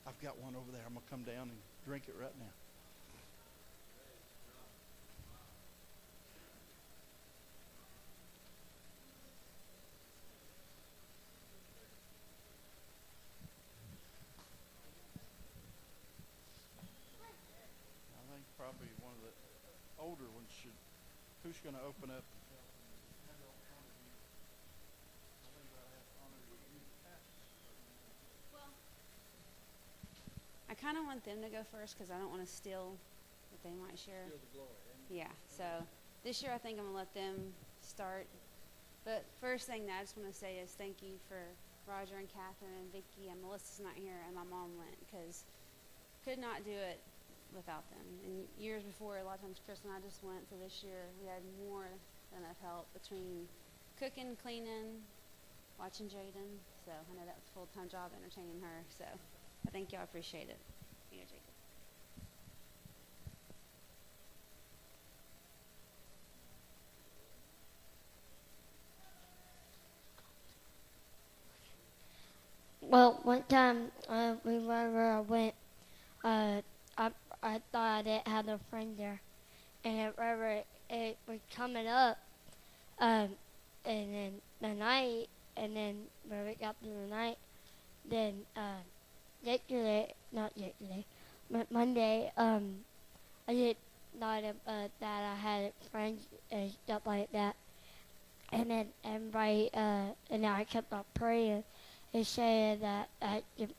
I've got one over there. I'm going to come down and drink it right now. I think probably one of the older ones should. Who's going to open up? I kind of want them to go first because I don't want to steal what they might share. Steal the glory. Yeah, so this year I think I'm going to let them start. But first thing that I just want to say is thank you for Roger and Catherine and Vicky, and Melissa's not here, and my mom went because could not do it without them. And years before, a lot of times Chris and I just went. So this year we had more than enough help between cooking, cleaning, watching Jaden. So I know that was a full-time job entertaining her. So I think y'all appreciate it. Here, Jacob. Well, one time, whenever I went, I thought I didn't have no friend there. And whenever it was coming up, and then the night, and then when it got to the night, then, not yesterday, but Monday, I did not, that I had friends and stuff like that. And then everybody, and then I kept on praying. They said that I get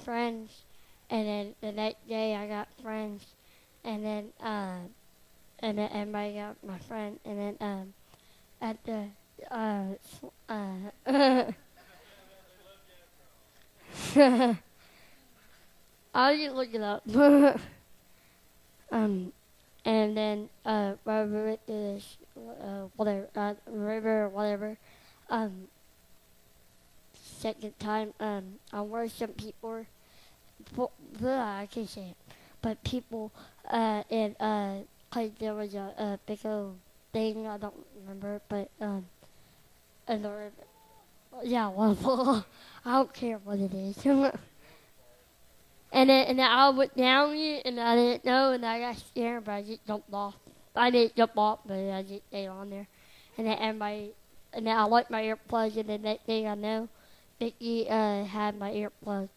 friends, and then the next day I got friends, and then everybody got my friend, and then at the I'll just look it up. And then where we went to this whatever river or whatever, second time, where some people, I can say it, but people, in, cause there was a big old thing, I don't remember, but, and the river, yeah, waterfall, I don't care what it is. And then I went down it, and I didn't know, and I got scared, but I just jumped off. I didn't jump off, but I just stayed on there. And then everybody, and then I liked my earplugs, and the next thing I know, Vicky had my earplugs.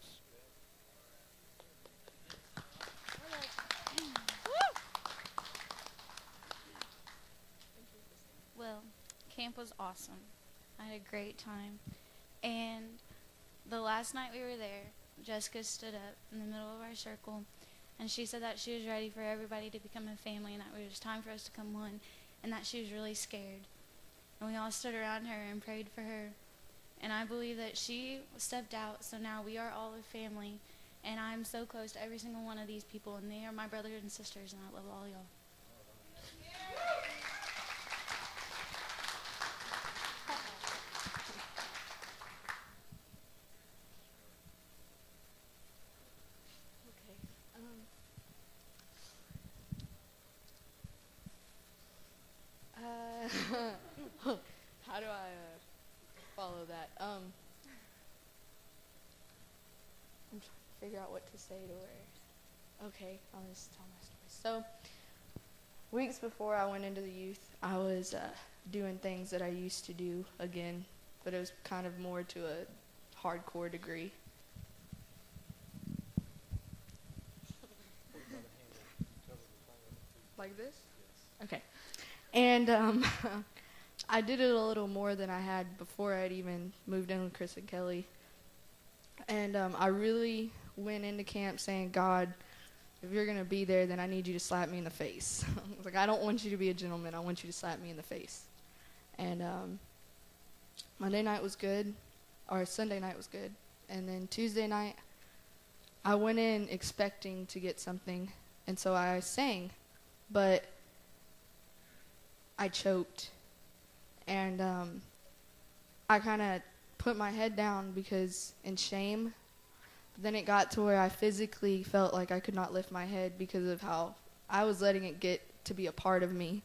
Well, camp was awesome. I had a great time. And the last night we were there, Jessica stood up in the middle of our circle, and she said that she was ready for everybody to become a family and that it was time for us to come one, and that she was really scared. And we all stood around her and prayed for her. And I believe that she stepped out, so now we are all a family. And I'm so close to every single one of these people, and they are my brothers and sisters, and I love all y'all. How do I follow that? I'm trying to figure out what to say to her. Okay, I'll just tell my story. So, weeks before I went into the youth, I was doing things that I used to do again, but it was kind of more to a hardcore degree. Like this? Yes. Okay. And I did it a little more than I had before I'd even moved in with Chris and Kelly. And I really went into camp saying, God, if you're going to be there, then I need you to slap me in the face. I was like, I don't want you to be a gentleman. I want you to slap me in the face. And Monday night was good, or Sunday night was good. And then Tuesday night, I went in expecting to get something, and so I sang. But I choked, and I kind of put my head down because in shame. But then it got to where I physically felt like I could not lift my head because of how I was letting it get to be a part of me.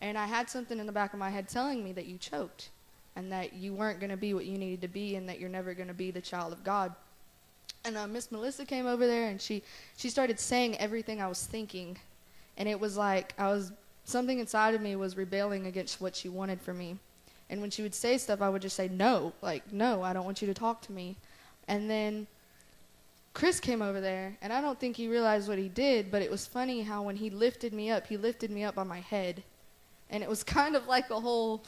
And I had something in the back of my head telling me that you choked and that you weren't going to be what you needed to be and that you're never going to be the child of God. And Miss Melissa came over there, and she started saying everything I was thinking. And it was like something inside of me was rebelling against what she wanted for me. And when she would say stuff, I would just say, no, like, no, I don't want you to talk to me. And then Chris came over there, and I don't think he realized what he did, but it was funny how when he lifted me up on my head. And it was kind of like a whole,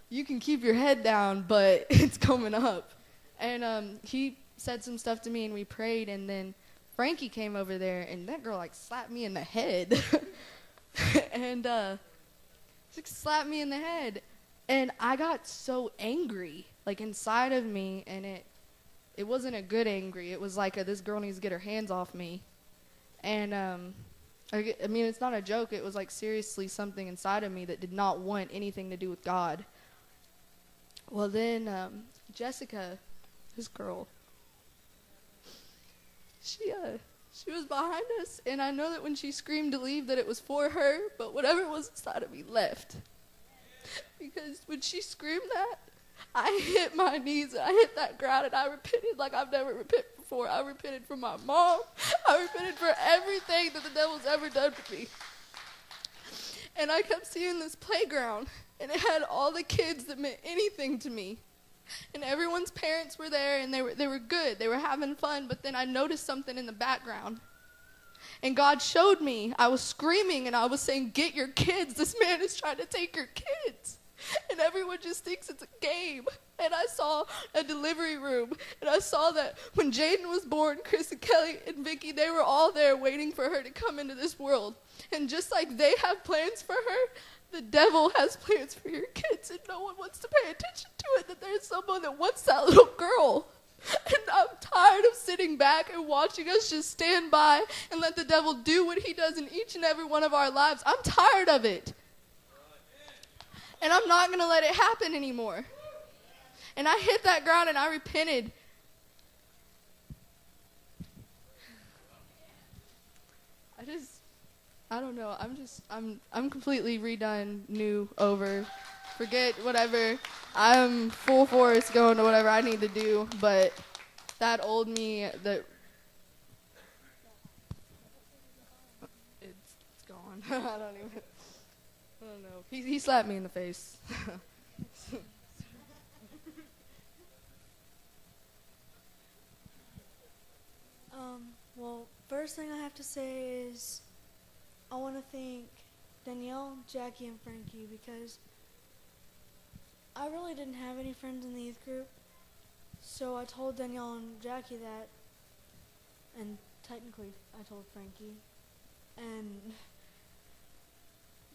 you can keep your head down, but it's coming up. And he said some stuff to me, and we prayed, and then Frankie came over there, and that girl, like, slapped me in the head. And she slapped me in the head. And I got so angry, like, inside of me, and it wasn't a good angry. It was like, this girl needs to get her hands off me. And, I mean, it's not a joke. It was, like, seriously something inside of me that did not want anything to do with God. Well, then, Jessica, this girl, she was behind us, and I know that when she screamed to leave that it was for her, but whatever was inside of me left. Because when she screamed that, I hit my knees, and I hit that ground, and I repented like I've never repented before. I repented for my mom. I repented for everything that the devil's ever done for me. And I kept seeing this playground, and it had all the kids that meant anything to me. And everyone's parents were there, and they were good. They were having fun, but then I noticed something in the background. And God showed me. I was screaming, and I was saying, get your kids. This man is trying to take your kids. And everyone just thinks it's a game. And I saw a delivery room, and I saw that when Jaden was born, Chris and Kelly and Vicky, they were all there waiting for her to come into this world. And just like they have plans for her, the devil has plans for your kids, and no one wants to pay attention to it, that there's someone that wants that little girl. And I'm tired of sitting back and watching us just stand by and let the devil do what he does in each and every one of our lives. I'm tired of it. And I'm not going to let it happen anymore. And I hit that ground and I repented. I don't know. I'm completely redone, new, over. Forget whatever. I'm full force going to whatever I need to do. But that old me, it's gone. I don't know. He slapped me in the face. Well, first thing I have to say is I want to thank Danielle, Jackie, and Frankie because I really didn't have any friends in the youth group. So I told Danielle and Jackie that, and technically I told Frankie. And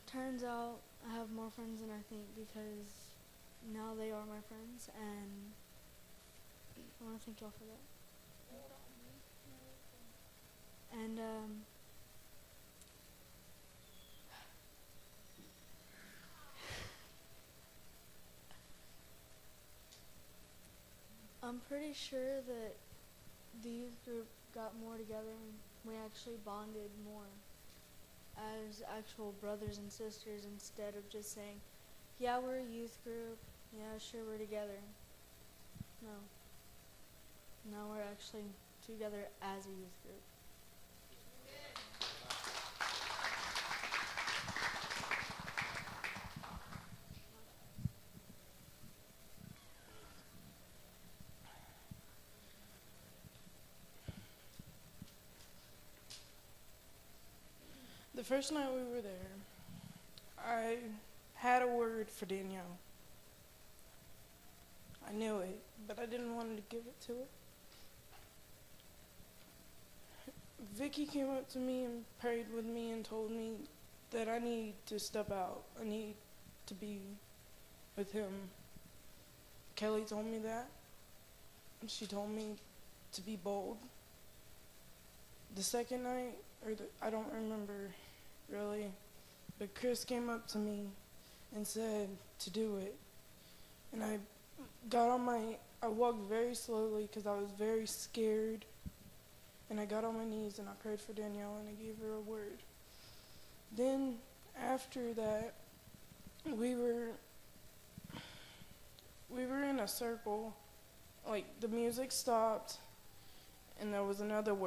turns out I have more friends than I think because now they are my friends, and I want to thank y'all for that. And I'm pretty sure that the youth group got more together and we actually bonded more as actual brothers and sisters instead of just saying, yeah, we're a youth group, yeah, sure, we're together. No. Now we're actually together as a youth group. The first night we were there, I had a word for Danielle. I knew it, but I didn't want to give it to her. Vicky came up to me and prayed with me and told me that I need to step out. I need to be with him. Kelly told me that. She told me to be bold. The second night, I don't remember really, but Chris came up to me and said to do it. And I walked very slowly because I was very scared. And I got on my knees and I prayed for Danielle and I gave her a word. Then after that, we were in a circle. Like, the music stopped and there was another word.